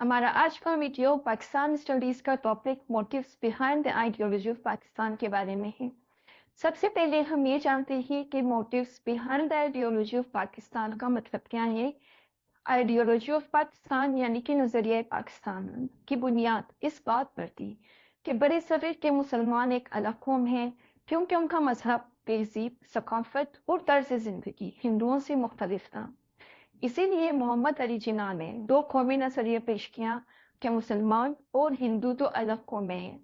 हमारा आज का वीडियो पाकिस्तान स्टडीज का topic motives behind the ideology of Pakistan के बारे में है। सबसे पहले हम ये जानते हैं कि motives behind the ideology of Pakistan का मतलब क्या है। आइडियोलॉजी ऑफ पाकिस्तान यानी कि नजरिया पाकिस्तान की बुनियाद इस बात पर थी कि बड़े सदर के मुसलमान एक अलग कौम है, क्योंकि उनका मजहब, तहजीब, सकाफत और तर्ज जिंदगी हिंदुओं से मुख्तलिफ था। इसीलिए मोहम्मद अली जिन्ना ने दो कौमी नजरिया पेश किया कि मुसलमान और हिंदू तो अलग कौमें हैं।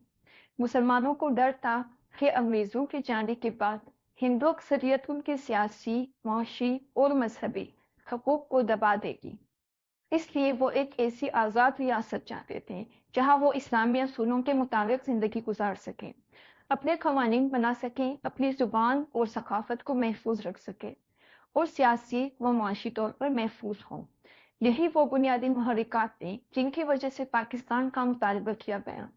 मुसलमानों को डर था कि अंग्रेजों के जाने के बाद हिंदू अक्सरियत उनके सियासी, माशी और मजहबी हकूक को दबा देगी। इसलिए वो एक ऐसी आज़ाद रियासत चाहते थे जहां वो इस्लामी असूलों के मुताबिक जिंदगी गुजार सकें, अपने कवानीन बना सकें, अपनी जुबान और सकाफत को महफूज रख सकें और सियासी व माशी तौर पर महफूज हों। यही वो बुनियादी महरिकात थे जिनकी वजह से पाकिस्तान का मुतालबा किया गया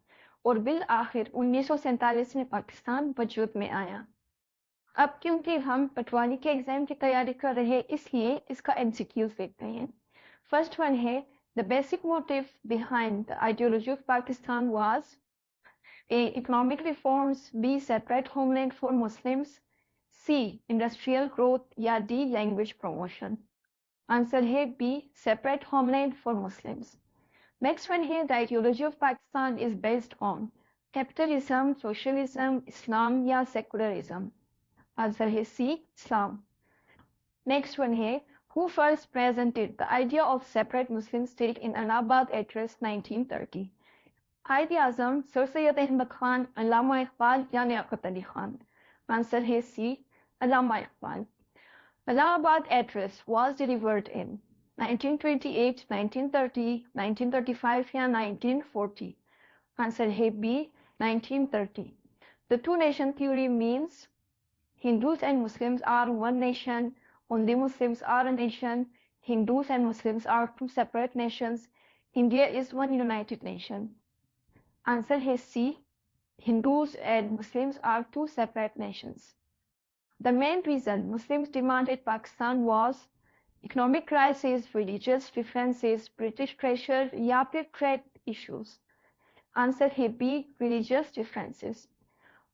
और बिल आखिर 1947 में पाकिस्तान वजूद में आया। अब क्योंकि हम पटवारी के एग्जाम की तैयारी कर रहे हैं, इसलिए इसका MCQs देखते हैं। फर्स्ट वन है, the basic motive behind the ideology of Pakistan was A. Economic reforms. B. Separate homeland for Muslims. C. Industrial growth. या D. Language promotion. आंसर है B. Separate homeland for Muslims. Next one here, the ideology of Pakistan is based on capitalism, socialism, Islam या secularism. Answer है C. Islam. Next one here, who first presented the idea of separate Muslim state in Allahabad Address 1930? कायदे आजम, sir Syed Ahmad Khan, अल्लामा इकबाल या Liaquat Ali Khan. Answer है C. Allama Iqbal. Allahabad Address was delivered in 1928, 1930, 1935 या 1940. Answer है B. 1930. The two-nation theory means Hindus and Muslims are one nation, only Muslims are a nation, Hindus and Muslims are two separate nations, India is one united nation. Answer है C. Hindus and Muslims are two separate nations. The main reason Muslims demanded Pakistan was economic crisis, religious differences, British pressure या फिर trade issues. Answer है B. Religious differences.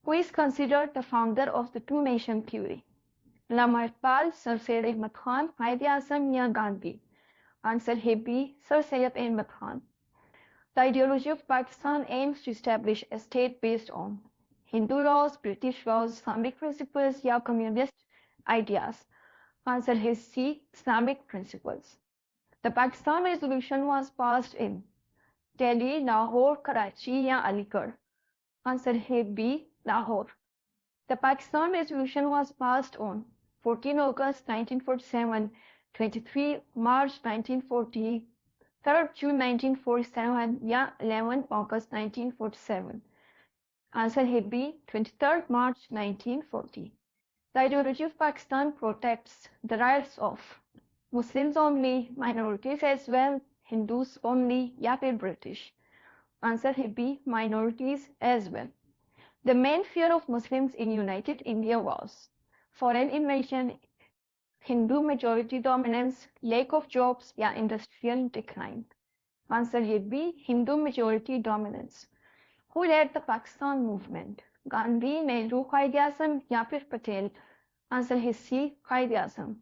Who is considered the founder of the two-nation theory? Allama Iqbal, Sir Syed Ahmad Khan, Qaid Azam या Gandhi. Answer है B. Sir Syed Ahmad Khan. The ideology of Pakistan aims to establish a state based on Hindu laws, British laws, Islamic principles या communist ideas. Answer is C. Islamic principles. The Pakistan Resolution was passed in Delhi, Lahore, Karachi या Aligarh. Answer is B. Lahore. The Pakistan Resolution was passed on 14 August 1947, 23 March 1940, 3rd June 1947 या 11 August 1947. Answer है B. 23rd March 1940. The ideology of Pakistan protects the rights of Muslims only, minorities as well, Hindus only या फिर British. Answer है B. Minorities as well. The main fear of Muslims in United India was foreign invasion, Hindu majority dominance, lack of jobs या industrial decline. Answer है B. Hindu majority dominance. Who led the Pakistan movement? Gandhi, Nehru, Qaid Azam या फिर Patel. Answer is C. Qaid Azam.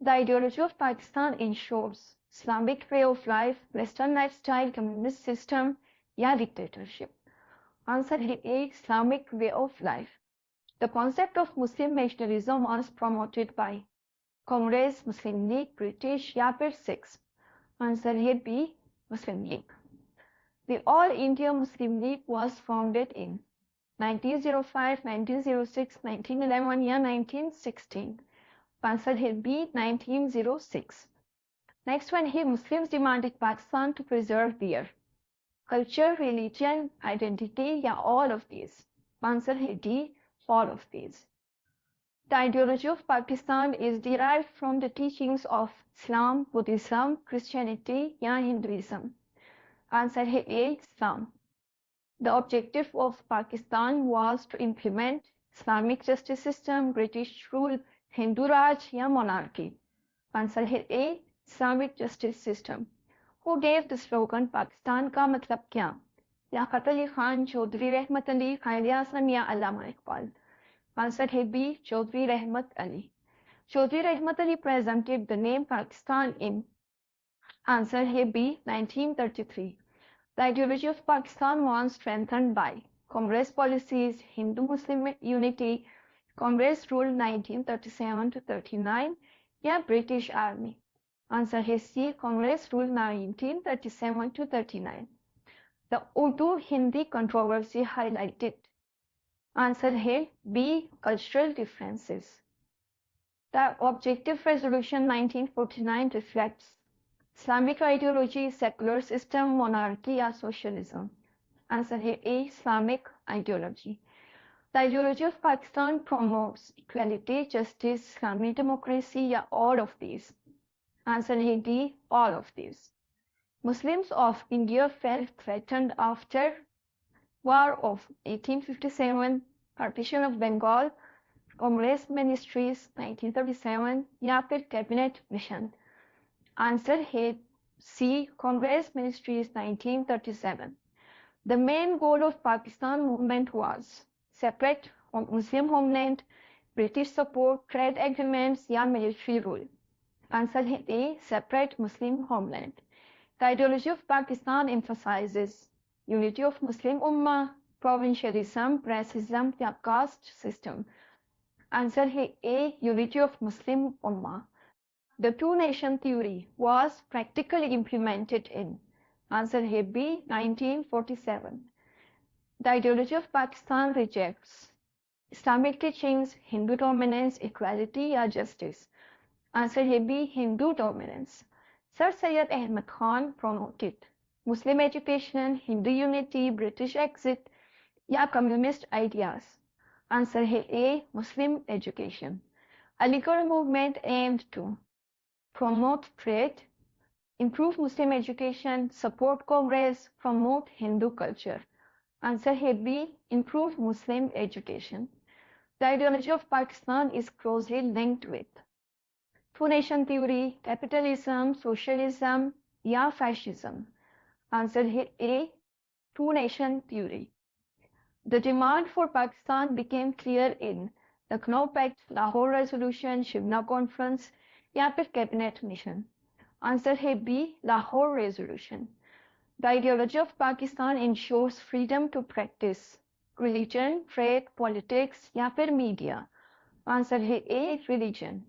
The ideology of Pakistan ensures Islamic way of life, Western lifestyle, communist system या dictatorship. Answer is A. Islamic way of life. The concept of Muslim nationalism was promoted by Congress, Muslim League, British या फिर Sikhs. Answer is B. Muslim League. The All India Muslim League was founded in 1905, 1906, 1911 या 1916. Answer है B. 1906. Next one here, Muslims demanded Pakistan to preserve their culture, religion, identity या all of these. Answer है D. All of these. The ideology of Pakistan is derived from the teachings of Islam, Buddhism, Christianity या Hinduism. Answer है A. Islam. The objective of Pakistan was to implement Islamic justice system, British rule, Hindu Raj या monarchy. Answer है A. Islamic justice system. Who gave the slogan Pakistan का मतलब क्या? लियाकत अली खान, चौधरी रहमत अली, कायद आज़म या अल्लामा Iqbal? Answer है B. Chaudhry Rahmat Ali. Chaudhry Rahmat Ali presented the name Pakistan in answer है B. 1933. The ideology of Pakistan was strengthened by Congress policies, Hindu-Muslim unity, Congress rule 1937 to 39 या British Army? Answer है C. Congress rule 1937 to 39. The Urdu-Hindi controversy highlighted. Answer है B. Cultural differences. The Objective Resolution 1949 reflects Islamic ideology, secular system, monarchy या socialism? Answer है A. Islamic ideology. The ideology of Pakistan promotes equality, justice, Islamic democracy या all of these? Answer है D. All of these. Muslims of India felt threatened after War of 1857, partition of Bengal, Congress Ministries 1937 या फिर Cabinet Mission? Answer है C. Congress Ministries 1937. The main goal of Pakistan movement was separate Muslim homeland, British support, trade agreements या military rule? Answer है A. Separate Muslim homeland. The ideology of Pakistan emphasizes unity of Muslim Ummah, provincialism, racism या caste system? Answer है A. Unity of Muslim Ummah. The two-nation theory was practically implemented in answer है B. 1947. The ideology of Pakistan rejects Islamic teachings, Hindu dominance, equality या justice? Answer है B. Hindu dominance. Sir Syed Ahmad Khan promoted Muslim education, Hindu unity, British exit या communist ideas? Answer है A. Muslim education. Allahabad movement aimed to promote trade, improve Muslim education, support Congress, promote Hindu culture? Answer है B. Improve Muslim education. The ideology of Pakistan is closely linked with two-nation theory, capitalism, socialism या fascism? Answer है A. Two-nation theory. The demand for Pakistan became clear in the Lucknow Pact, Lahore Resolution, Shimla Conference या फिर Cabinet Mission? Answer है B. Lahore Resolution. The ideology of Pakistan ensures freedom to practice religion, trade, politics या फिर media? Answer है A. Religion.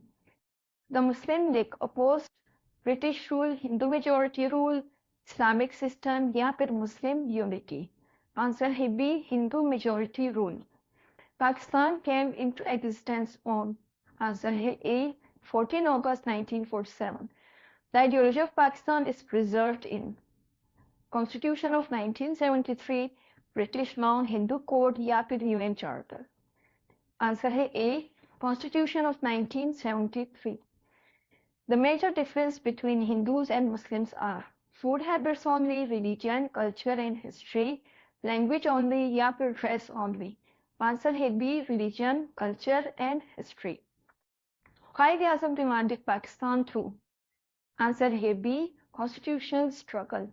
The Muslim League opposed British rule, Hindu majority rule, Islamic system या फिर Muslim unity? Answer है B. Hindu majority rule. Pakistan came into existence on answer है A. 14 August 1947. The ideology of Pakistan is preserved in Constitution of 1973, British law, Hindu code या फिर UN Charter? Answer है A. Constitution of 1973. The major difference between Hindus and Muslims are food habits only, religion, culture and history, language only या फिर dress only? Answer है B. Religion, culture and history. Qaid-e-Azam demanded Pakistan to answer है B. Constitutional struggle.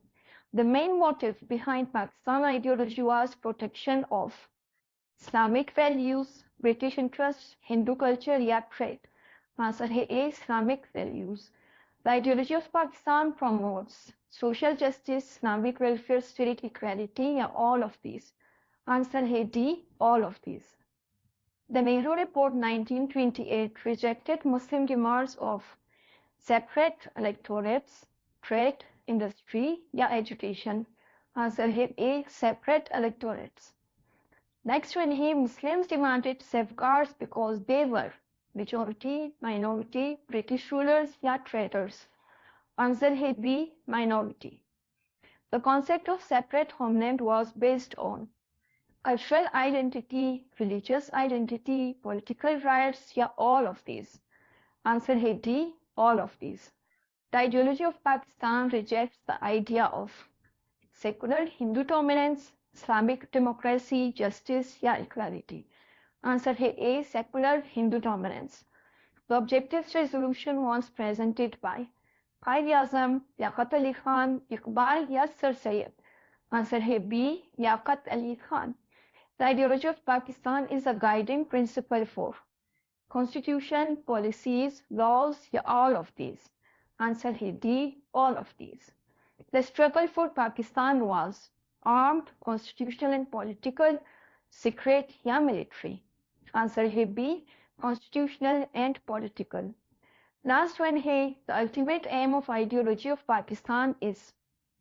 The main motive behind Pakistan ideology was protection of Islamic values, British interests, Hindu culture या trade? Answer है A. Islamic values. The ideology of Pakistan promotes social justice, Islamic welfare state, equality या all of these? Answer है D. All of these. The Nehru Report 1928 rejected Muslim demands of separate electorates, trade, industry या education? Answer है A. Separate electorates. Next one here, Muslims demanded safeguards because they were majority, minority, British rulers या traders? Answer है B. Minority. The concept of separate homeland was based on cultural identity, religious identity, political rights या all of these? Answer है D. All of these. The ideology of Pakistan rejects the idea of secular Hindu dominance, Islamic democracy, justice या equality? Answer है A. Secular Hindu dominance. The objectives resolution was presented by Quaid-e-Azam, Liaquat Ali Khan, Iqbal या sir Syed? Answer है B. Liaquat Ali Khan. The ideology of Pakistan is a guiding principle for constitution, policies, laws, या all of these. Answer है D. All of these. The struggle for Pakistan was armed, constitutional and political, secret या military. Answer है B. Constitutional and political. Last one है the ultimate aim of ideology of Pakistan is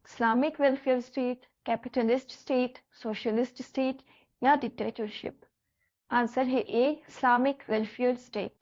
Islamic welfare state, capitalist state, socialist state या dictatorship. Answer है A. Islamic welfare state.